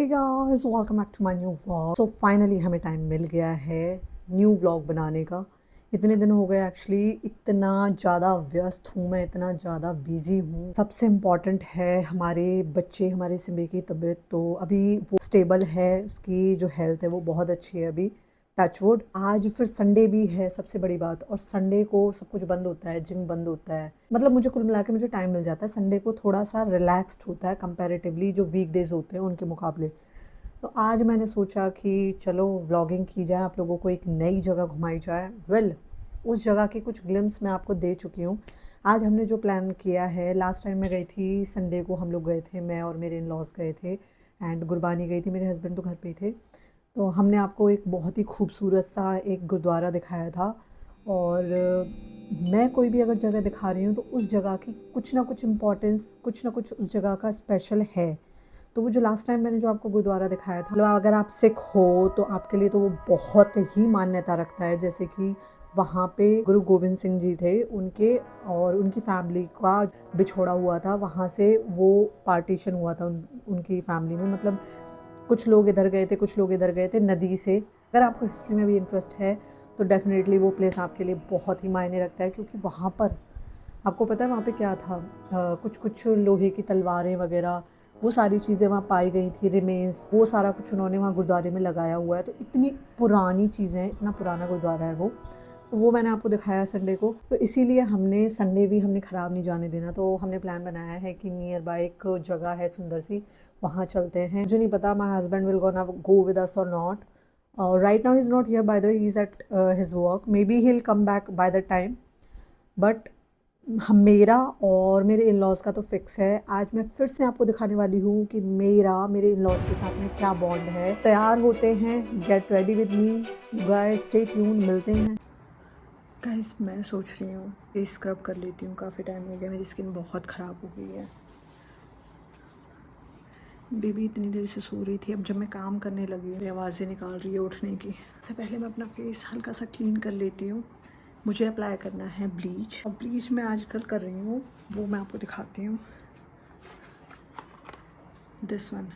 Guys, welcome back to my new vlog. So finally हमें time मिल गया है न्यू व्लॉग बनाने का। इतने दिन हो गए, एक्चुअली इतना ज़्यादा व्यस्त हूँ मैं, इतना ज़्यादा बिजी हूँ। सबसे इम्पॉर्टेंट है हमारे बच्चे, हमारे सिम्बे की तबीयत। तो अभी वो स्टेबल है, उसकी जो हेल्थ है वो बहुत अच्छी है अभी, टचवुड। आज फिर संडे भी है, सबसे बड़ी बात। और संडे को सब कुछ बंद होता है, जिम बंद होता है। मतलब मुझे कुल मिला के मुझे टाइम मिल जाता है संडे को, थोड़ा सा रिलैक्स्ड होता है कंपैरेटिवली जो वीकडेज होते हैं उनके मुकाबले। तो आज मैंने सोचा कि चलो व्लॉगिंग की जाए, आप लोगों को एक नई जगह घुमाई जाए। उस जगह के कुछ ग्लिम्स मैं आपको दे चुकी हूँ। आज हमने जो प्लान किया है, लास्ट टाइम मैं गई थी संडे को, हम लोग गए थे, मैं और मेरे इन लॉज गए थे एंड गुरबानी गई थी, मेरे हस्बैंड तो घर पे ही थे। तो हमने आपको एक बहुत ही खूबसूरत सा एक गुरुद्वारा दिखाया था। और मैं कोई भी अगर जगह दिखा रही हूँ तो उस जगह की कुछ ना कुछ इम्पोर्टेंस, कुछ ना कुछ उस जगह का स्पेशल है। तो वो जो लास्ट टाइम मैंने जो आपको गुरुद्वारा दिखाया था, मतलब अगर आप सिख हो तो आपके लिए तो वो बहुत ही मान्यता रखता है। जैसे कि वहाँ पे गुरु गोविंद सिंह जी थे, उनके और उनकी फैमिली का बिछोड़ा हुआ था, वहाँ से वो पार्टीशन हुआ था उनकी फैमिली में। मतलब कुछ लोग इधर गए थे, कुछ लोग इधर गए थे नदी से। अगर आपको हिस्ट्री में भी इंटरेस्ट है तो डेफिनेटली वो प्लेस आपके लिए बहुत ही मायने रखता है, क्योंकि वहाँ पर आपको पता है वहाँ पे क्या था, कुछ कुछ लोहे की तलवारें वगैरह, वो सारी चीज़ें वहाँ पाई गई थी, रिमेन्स, वो सारा कुछ उन्होंने वहाँ गुरुद्वारे में लगाया हुआ है। तो इतनी पुरानी चीज़ें हैं, इतना पुराना गुरुद्वारा है वो। तो वो मैंने आपको दिखाया संडे को, तो इसीलिए हमने संडे भी हमने ख़राब नहीं जाने देना। तो हमने प्लान बनाया है कि नियर बाय एक जगह है सुंदर सी, वहाँ चलते हैं। मुझे नहीं पता my husband will gonna go with us or not. Right now he is not here, by the way he is at his work, maybe he will come back by the time. But hmm, मेरा और मेरे in laws का तो fix है। आज मैं फिर से आपको दिखाने वाली हूँ कि मेरे इन लॉज़ के साथ में क्या बॉन्ड है। तैयार होते हैं, get ready with me, you guys stay tune, मिलते हैं। गाइस मैं सोच रही हूँ कि स्क्रब कर लेती हूँ, काफ़ी टाइम हो गया, मेरी स्किन बहुत ख़राब हो गई है। बेबी इतनी देर से सो रही थी, अब जब मैं काम करने लगी हूँ आवाज़ें निकाल रही है उठने की। सबसे पहले मैं अपना फेस हल्का सा क्लीन कर लेती हूँ। मुझे अप्लाई करना है ब्लीच। अब ब्लीच मैं आजकल कर रही हूँ, वो मैं आपको दिखाती हूँ। दिस वन,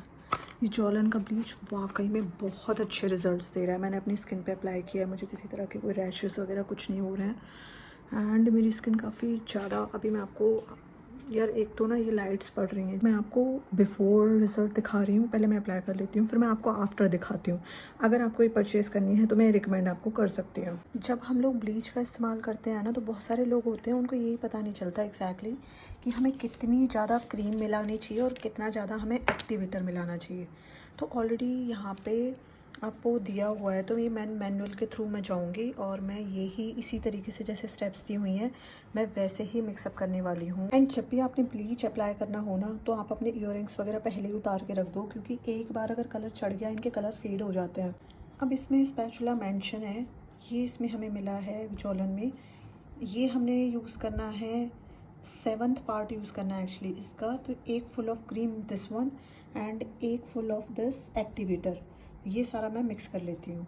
ये जॉलन का ब्लीच वाकई में बहुत अच्छे रिजल्ट्स दे रहा है। मैंने अपनी स्किन पे अप्लाई किया है, मुझे किसी तरह के कोई रैशेस वगैरह कुछ नहीं हो रहे हैं एंड मेरी स्किन काफ़ी ज़्यादा, अभी मैं आपको, यार एक तो ना ये लाइट्स पड़ रही हैं, मैं आपको बिफोर रिजल्ट दिखा रही हूँ, पहले मैं अप्लाई कर लेती हूँ, फिर मैं आपको आफ्टर दिखाती हूँ। अगर आपको ये परचेज़ करनी है तो मैं रिकमेंड आपको कर सकती हूँ। जब हम लोग ब्लीच का इस्तेमाल करते हैं ना, तो बहुत सारे लोग होते हैं उनको यही पता नहीं चलता एग्जैक्टली कि हमें कितनी ज़्यादा क्रीम मिलानी चाहिए और कितना ज़्यादा हमें एक्टिवेटर मिलाना चाहिए। तो ऑलरेडी यहाँ पे आपको दिया हुआ है, तो ये मैनुअल के थ्रू मैं जाऊँगी और मैं यही इसी तरीके से जैसे स्टेप्स दी हुई हैं मैं वैसे ही मिक्सअप करने वाली हूँ। एंड जब भी आपने ब्लीच अप्लाई करना हो ना, तो आप अपने ईयरिंग्स वगैरह पहले ही उतार के रख दो, क्योंकि एक बार अगर कलर चढ़ गया, इनके कलर फेड हो जाते हैं। अब इसमें स्पैचुला मेंशन है, ये इसमें हमें मिला है जॉलन में। ये हमने यूज़ करना है 7th पार्ट यूज़ करना है एक्चुअली इसका। तो एक full of cream this one and एक फुल ऑफ दिस एक्टिवेटर, ये सारा मैं मिक्स कर लेती हूँ।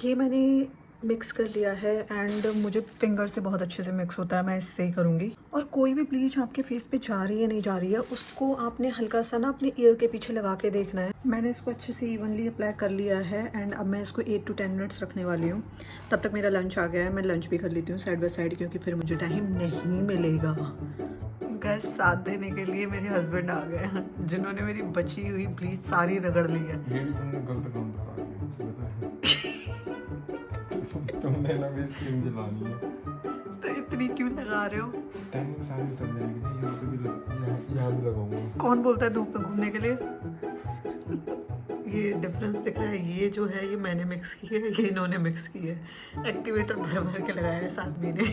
ये मैंने मिक्स कर लिया है एंड मुझे फिंगर से बहुत अच्छे से मिक्स होता है, मैं इससे ही करूँगी। और कोई भी ब्लीच आपके फेस पे जा रही है नहीं जा रही है, उसको आपने हल्का सा ना अपने ईयर के पीछे लगा के देखना है। मैंने इसको अच्छे से इवनली अप्लाई कर लिया है एंड अब मैं इसको 8 to 10 मिनट्स रखने वाली हूँ। तब तक मेरा लंच आ गया है, मैं लंच भी कर लेती हूँ साइड बाय साइड, क्योंकि फिर मुझे टाइम नहीं मिलेगा। गैस साथ देने के लिए मेरे हस्बैंड आ गए हैं, जिन्होंने मेरी बची हुई ब्लीच सारी रगड़ ली है। ये भी तुमने गलत काम बता दिया, तुमने ना भी स्क्रीन जलानी है। तो इतनी क्यों लगा रहे हो? टाइम में सारी उतर जाएगी ना, यहाँ पे भी यहाँ भी लगाऊंगा। कौन बोलता है धूप में घूमने के लिए? ये डिफरेंस दिख रहा है, ये जो है ये मैंने मिक्स की है, ये इन्होंने मिक्स की है। एक्टिवेटर भर भर के लगाया है इस आदमी ने।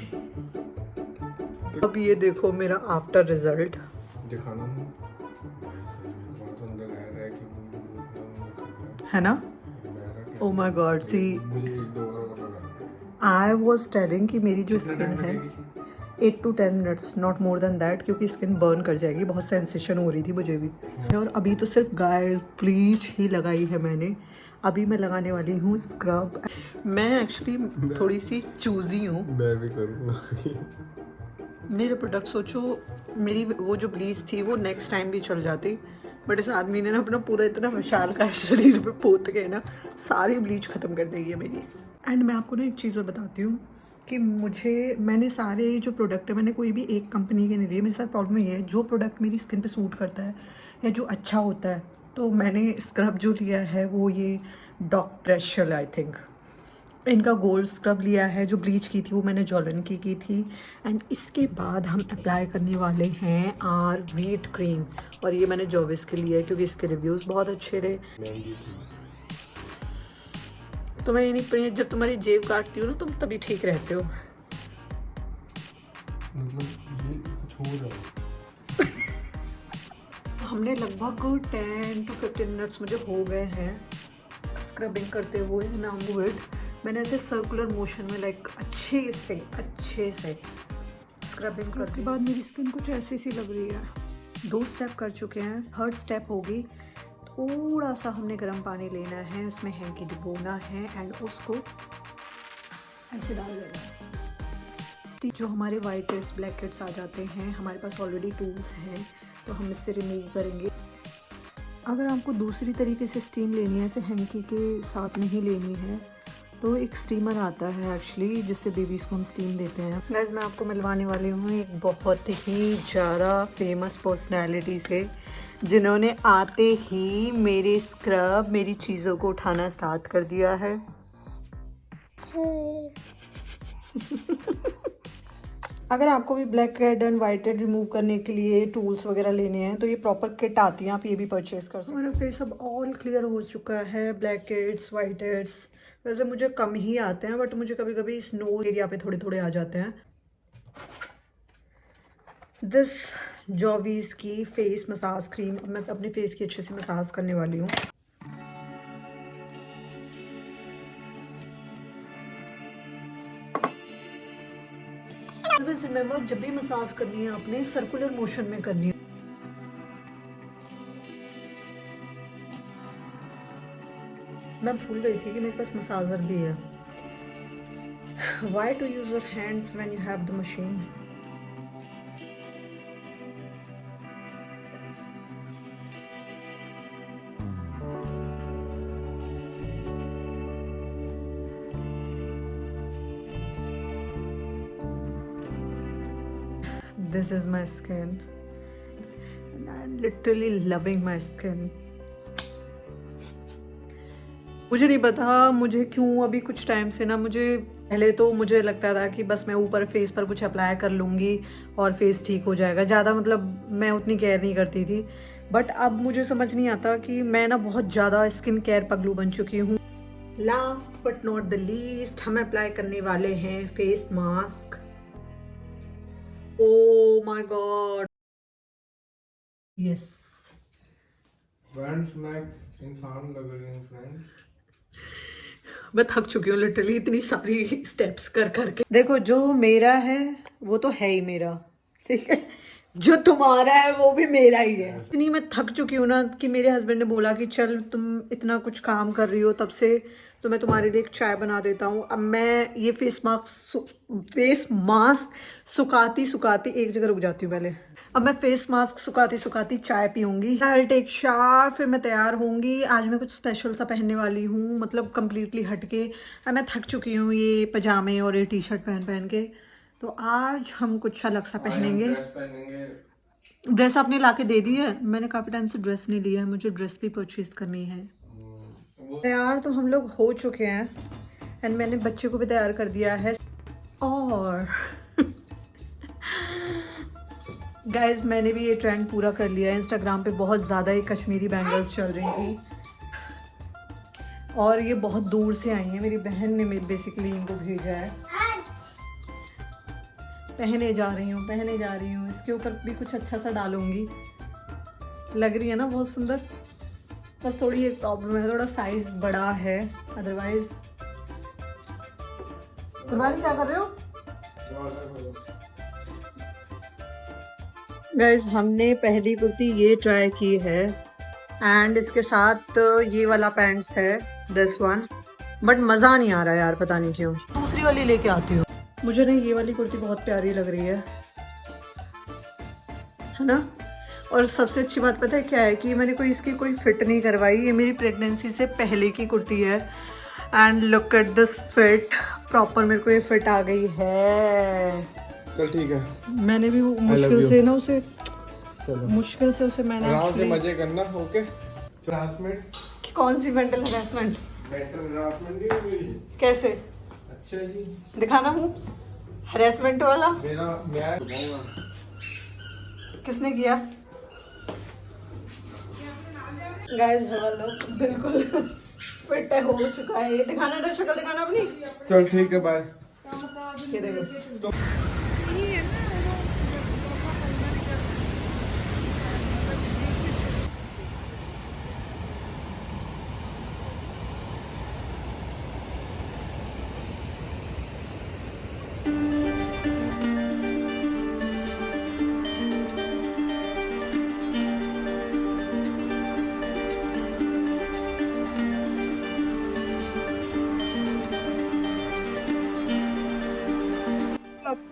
अब ये देखो मेरा आफ्टर रिजल्ट दिखाना भाई, सही में तुम्हारा तो अंदर रह रहा है कि है ना। ओ माय गॉड, सी मुझे एक दो बार और लगा। आई वॉज टेलिंग कि मेरी जो कितना स्किन टाइम है लगेगी? 8 to 10 minutes, not more than that, क्योंकि स्किन बर्न कर जाएगी, बहुत सेंसेशन हो रही थी मुझे भी। और अभी तो सिर्फ गाइस ब्लीच ही लगाई है मैंने, अभी मैं लगाने वाली हूँ स्क्रब। मैं एक्चुअली थोड़ी सी चूजी हूँ, मैं भी करूँगा। मेरे प्रोडक्ट सोचो, मेरी वो जो ब्लीच थी वो नेक्स्ट टाइम भी चल जाती, बट इस आदमी ने ना अपना पूरा इतना विशाल का शरीर पे पोत के ना सारी ब्लीच ख़त्म कर देगी है मेरी। एंड मैं आपको ना एक चीज़ और बताती हूँ कि मैंने सारे जो प्रोडक्ट है मैंने कोई भी एक कंपनी के नहीं दिए। मेरे साथ प्रॉब्लम ये है, जो प्रोडक्ट मेरी स्किन पे सूट करता है या जो अच्छा होता है, तो मैंने स्क्रब जो लिया है वो ये डॉक्टर शेल आई थिंक इनका गोल्ड स्क्रब लिया है। जो ब्लीच की थी वो मैंने जॉलन की थी। एंड इसके बाद हम अप्लाई करने वाले हैं आर वीट क्रीम, और ये मैंने जॉविस के लिए है क्योंकि इसके रिव्यूज़ बहुत अच्छे थे। महंगी थी। तो मैं ये नहीं, जब तुम्हारी जेब काटती हूँ ना तुम तभी ठीक रहते हो। मतलब ये कुछ हो रहा है। हमने लगभग 10 to 15 मिनट्स मुझे हो गए हैं स्क्रबिंग करते हुए ना विड। मैंने ऐसे सर्कुलर मोशन में लाइक अच्छे से स्क्रबिंग करने के बाद मेरी स्किन कुछ ऐसी सी लग रही है। 2 स्टेप कर चुके हैं, 3rd स्टेप होगी। थोड़ा सा हमने गर्म पानी लेना है, उसमें हैंकी डुबोना है एंड उसको ऐसे डाल देना है। जो हमारे वाइट हेड्स ब्लैक हेड्स आ जाते हैं, हमारे पास ऑलरेडी टूल्स हैं तो हम इससे रिमूव करेंगे। अगर आपको दूसरी तरीके से स्टीम लेनी है, ऐसे हैंकी के साथ नहीं लेनी है, तो एक स्टीमर आता है एक्चुअली जिससे बेबीज़ को हम स्टीम देते हैं। गाइस मैं आपको मिलवाने वाली हूँ एक बहुत ही ज़्यादा फेमस पर्सनैलिटी से, जिन्होंने आते ही मेरे स्क्रब मेरी चीज़ों को उठाना स्टार्ट कर दिया है। अगर आपको भी black head and white head remove करने के लिए टूल्स वगैरह लेने हैं तो ये प्रॉपर किट आती है, आप ये भी परचेज कर सकते हैं। हमारा फेस अब ऑल क्लियर हो चुका है, ब्लैक हेड्स वाइट हेड्स वैसे मुझे कम ही आते हैं, बट मुझे कभी कभी स्नो एरिया पे थोड़े थोड़े आ जाते हैं। दिस जॉवीज़ की फेस मसाज क्रीम, अब मैं अपने फेस की अच्छे से मसाज करने वाली हूँ। ऑलवेज रिमेंबर, जब भी मसाज करनी है आपने सर्कुलर मोशन में करनी है। मैं भूल गई थी कि मेरे पास मसाजर भी है। Why to use your hands when you have the machine? This is my skin and I'm literally loving my skin. मुझे नहीं पता मुझे क्यों अभी कुछ टाइम से ना, मुझे पहले तो मुझे लगता था कि बस मैं ऊपर फेस पर कुछ अप्लाई कर लूँगी और फेस ठीक हो जाएगा, ज़्यादा मतलब मैं उतनी केयर नहीं करती थी। बट अब मुझे समझ नहीं आता कि मैं ना बहुत ज़्यादा स्किन केयर पगलू बन चुकी हूँ। Last but not the least हम अप्लाई करने वाले हैं face mask. Oh my God, yes friends मैं इंसान लग रही हूँ फ्रेंड्स। मैं थक चुकी हूँ लिटरली इतनी सारी स्टेप्स कर करके। देखो जो मेरा है वो तो है ही मेरा, ठीक है, जो तुम्हारा है वो भी मेरा ही है। इतनी मैं थक चुकी हूँ ना कि मेरे हस्बैंड ने बोला कि चल तुम इतना कुछ काम कर रही हो तब से, तो मैं तुम्हारे लिए एक चाय बना देता हूँ। अब मैं ये फेस मास्क सुखाती सुखाती एक जगह रुक जाती हूँ पहले। अब मैं फेस मास्क सुखाती सुखाती चाय पीऊँगी, आई टेक शावर, फिर मैं तैयार होंगी। आज मैं कुछ स्पेशल सा पहनने वाली हूँ, मतलब कम्प्लीटली हटके। अब मैं थक चुकी हूँ ये पजामे और ये टी शर्ट पहन पहन के, तो आज हम कुछ अलग सा पहनेंगे। ड्रेस आपने ला के दे दी है, मैंने काफ़ी टाइम से ड्रेस नहीं लिया है, मुझे ड्रेस भी परचेज करनी है। तैयार तो हम लोग हो चुके हैं एंड मैंने बच्चे को भी तैयार कर दिया है। और गाइज मैंने भी ये ट्रेंड पूरा कर लिया है। इंस्टाग्राम पे बहुत ज़्यादा ये कश्मीरी बैंगल्स चल रही थी और ये बहुत दूर से आई हैं, मेरी बहन ने बेसिकली इनको भेजा है। पहने जा रही हूँ, इसके ऊपर भी कुछ अच्छा सा डालूंगी। लग रही है ना बहुत सुंदर, बस थोड़ी एक प्रॉब्लम है, थोड़ा साइज बड़ा है, अदरवाइज। तुम्हारी क्या कर रहे हो गाइज? हमने पहली कुर्ती ये ट्राई की है एंड इसके साथ ये वाला पैंट्स है, दिस वन, बट मज़ा नहीं आ रहा यार, पता नहीं क्यों। दूसरी वाली लेके आती हूँ। मुझे ना ये वाली कुर्ती बहुत प्यारी लग रही है ना, और सबसे अच्छी बात पता है क्या है कि मैंने कोई इसकी कोई फिट नहीं करवाई, ये मेरी प्रेगनेंसी से पहले की कुर्ती है। And look at this fit, proper मेरे को ये फिट आ गई है। चल ठीक है, मैंने भी वो मुश्किल से ना उसे मैंने आराम से actually- मजे करना। Okay, harassment. कौन सी मेंटल हरासमेंट? मेंटल हरासमेंट नहीं हुई। कैसे अच्छा जी, दिखाना हूँ हरेसमेंट वाला? मेरा मैं बताऊंगा। किसने किया? गाइस हेलो, बिल्कुल फिट है, हो चुका है ये। दिखाना, इधर शक्ल दिखाना अपनी। चल ठीक है, बाय। ये देखो,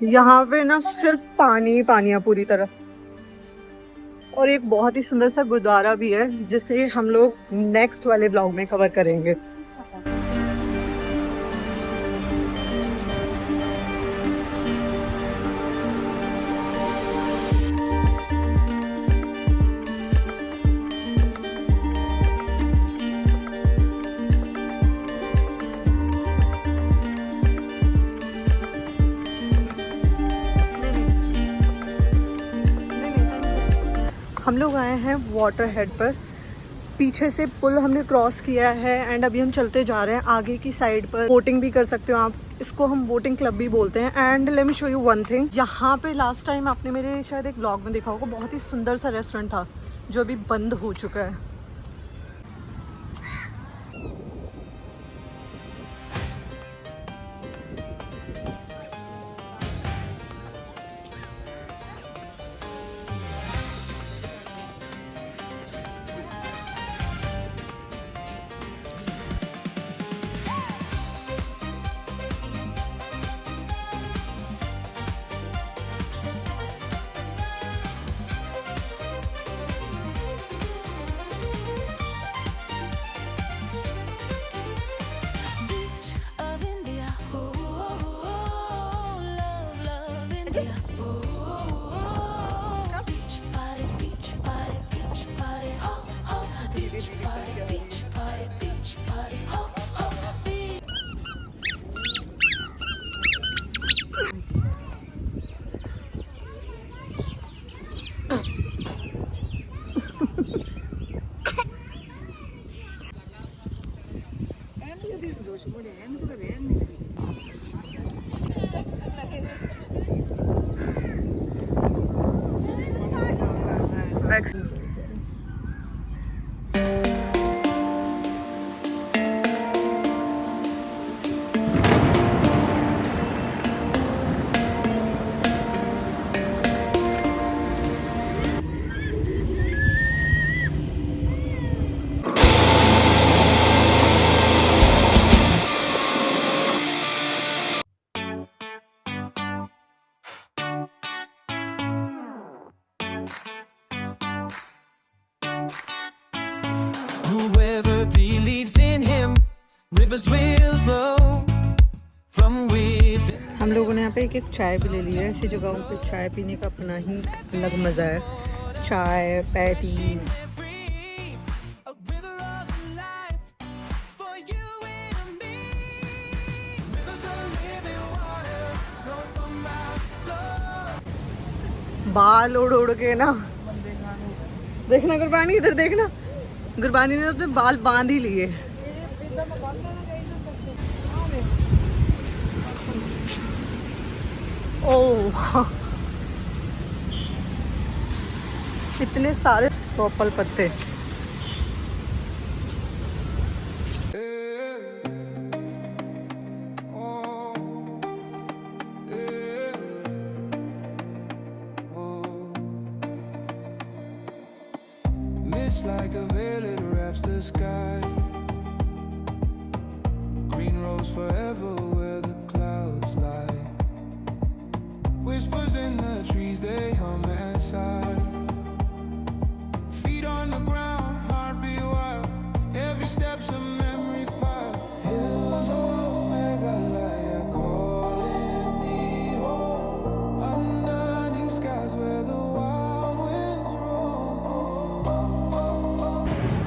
यहाँ पे ना सिर्फ पानी ही पानी है पूरी तरफ। और एक बहुत ही सुंदर सा गुरुद्वारा भी है जिसे हम लोग नेक्स्ट वाले ब्लॉग में कवर करेंगे। हम लोग आए हैं वाटर हेड पर, पीछे से पुल हमने क्रॉस किया है एंड अभी हम चलते जा रहे हैं आगे की साइड पर। बोटिंग भी कर सकते हो आप, इसको हम बोटिंग क्लब भी बोलते हैं। And let me show you one thing, यहाँ पे लास्ट टाइम आपने मेरे शायद एक ब्लॉग में देखा होगा, बहुत ही सुंदर सा रेस्टोरेंट था जो अभी बंद हो चुका है। Beach of India, oh, oh, oh, love, love India, oh, oh, oh. Beach party, beach party, beach party, oh, oh. Beach party, beach party, beach party, oh, oh. Beach. Whoever believes in him, rivers will flow from within. हम लोगों ने यहाँ पे एक चाय भी ले ली है। ऐसी जगहों पे चाय पीने का अपना ही अलग मज़ा है। चाय, patties. Free, a river of life for you and me. Rivers of living water flow from my soul. बाल उड़ उड़ के ना, देखना गुरबानी, इधर देखना, गुरबानी ने अपने बाल बांध ही लिए। ओह इतने सारे पर्पल पत्ते। Mist like a veil, it wraps the sky. Green rose forever where the clouds lie. Whispers in the trees, they hum and sigh.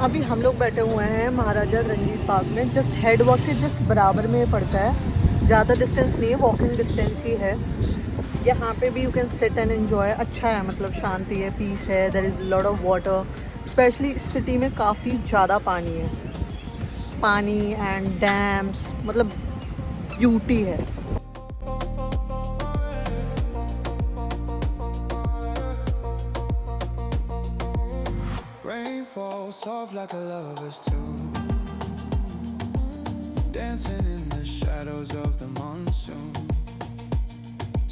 अभी हम लोग बैठे हुए हैं महाराजा रंजीत पार्क में, जस्ट हेड वॉक के जस्ट बराबर में पड़ता है, ज़्यादा डिस्टेंस नहीं है, वॉकिंग डिस्टेंस ही है। यहाँ पे भी you can sit and enjoy, अच्छा है, मतलब शांति है, पीस है, there is lot of water. Specially इस सिटी में काफ़ी ज़्यादा पानी है, पानी एंड डैम्स, मतलब ब्यूटी है। Rain falls soft like a lover's tune, dancing in the shadows of the monsoon.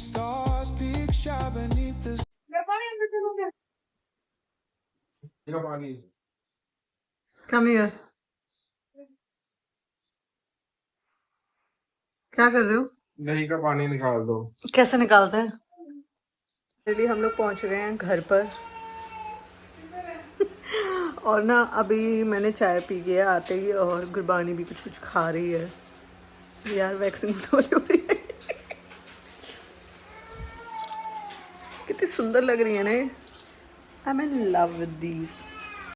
Stars peek shy beneath the ये पानी कम हियर। क्या कर रहे हो? दही का पानी निकाल दो। कैसे निकालते हैं? फाइनली हम लोग पहुंच गए हैं घर पर और ना अभी मैंने चाय पी के आते ही, और गुरबानी भी कुछ कुछ खा रही है। यार वैक्सिंग हो रही है कितनी सुंदर लग रही है ना, I am in love with these.